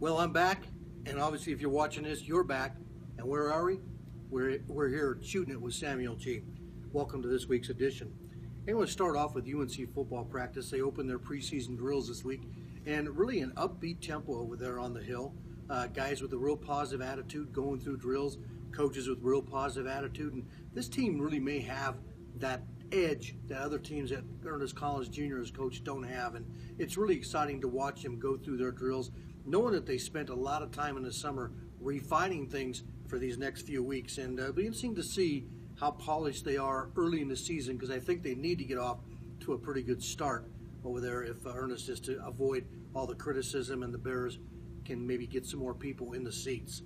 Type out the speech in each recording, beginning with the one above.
Well, I'm back, and obviously if you're watching this, you're back. And where are we? We're here shooting it with Samuel G. Welcome to this week's edition. I'm going to start off with UNC football practice. They opened their preseason drills this week, and really an upbeat tempo over there on the hill. Guys with a real positive attitude going through drills, coaches with real positive attitude, and this team really may have that edge that other teams that Ernest Collins Jr. as coach don't have, and it's really exciting to watch them go through their drills, knowing that they spent a lot of time in the summer refining things for these next few weeks, and it'll be interesting to see how polished they are early in the season, because I think they need to get off to a pretty good start over there if Ernest is to avoid all the criticism and the Bears can maybe get some more people in the seats.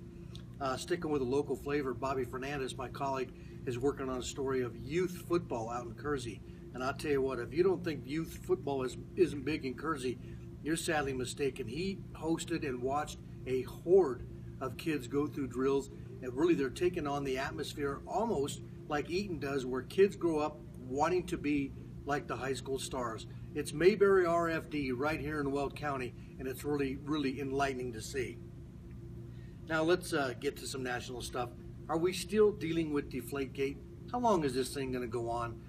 Sticking with a local flavor, Bobby Fernandez, my colleague, is working on a story of youth football out in Kersey. And I'll tell you what, if you don't think youth football isn't big in Kersey, you're sadly mistaken. He hosted and watched a horde of kids go through drills, and really they're taking on the atmosphere almost like Eaton does, where kids grow up wanting to be like the high school stars. It's Mayberry RFD right here in Weld County, and it's really, really enlightening to see. Now let's get to some national stuff. Are we still dealing with Deflategate? How long is this thing going to go on?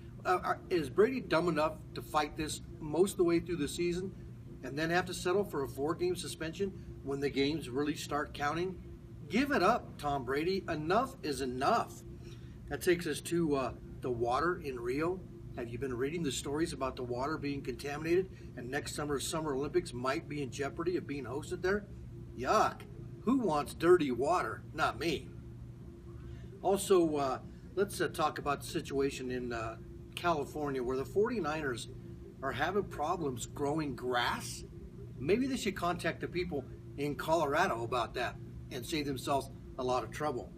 Is Brady dumb enough to fight this most of the way through the season and then have to settle for a 4-game suspension when the games really start counting? Give it up, Tom Brady. Enough is enough. That takes us to the water in Rio. Have you been reading the stories about the water being contaminated and next summer's Summer Olympics might be in jeopardy of being hosted there? Yuck. Who wants dirty water? Not me. Also, let's talk about the situation in California where the 49ers are having problems growing grass. Maybe they should contact the people in Colorado about that and save themselves a lot of trouble.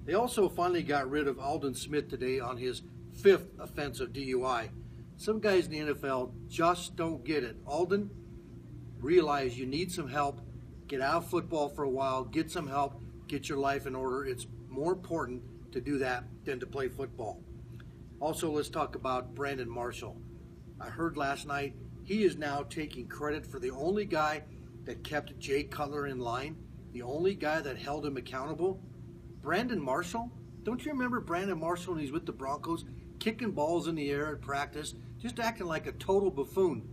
They also finally got rid of Aldon Smith today on his 5th offensive DUI. Some guys in the NFL just don't get it. Aldon, realize you need some help. Get out of football for a while, get some help, get your life in order. It's more important to do that than to play football. Also, let's talk about Brandon Marshall. I heard last night he is now taking credit for the only guy that kept Jay Cutler in line, the only guy that held him accountable. Brandon Marshall? Don't you remember Brandon Marshall when he's with the Broncos, kicking balls in the air at practice, just acting like a total buffoon?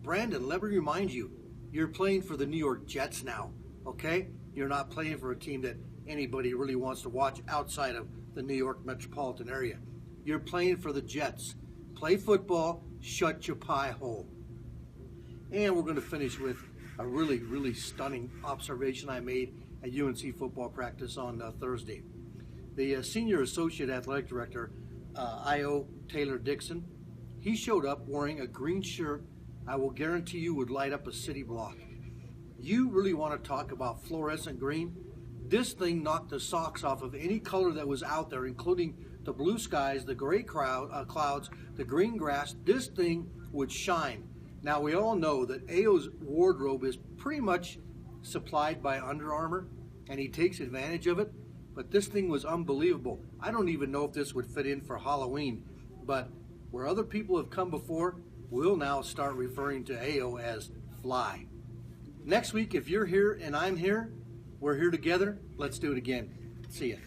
Brandon, let me remind you, you're playing for the New York Jets now, okay? You're not playing for a team that anybody really wants to watch outside of the New York metropolitan area. You're playing for the Jets. Play football, shut your pie hole. And we're going to finish with a really, really stunning observation I made at UNC football practice on Thursday. The senior associate athletic director, I.O. Taylor Dixon, he showed up wearing a green shirt I will guarantee you would light up a city block. You really want to talk about fluorescent green? This thing knocked the socks off of any color that was out there, including the blue skies, the gray clouds, the green grass. This thing would shine. Now, we all know that A.O.'s wardrobe is pretty much supplied by Under Armour, and he takes advantage of it, but this thing was unbelievable. I don't even know if this would fit in for Halloween, but where other people have come before, we'll now start referring to A.O. as Fly. Next week, if you're here and I'm here, we're here together. Let's do it again. See ya.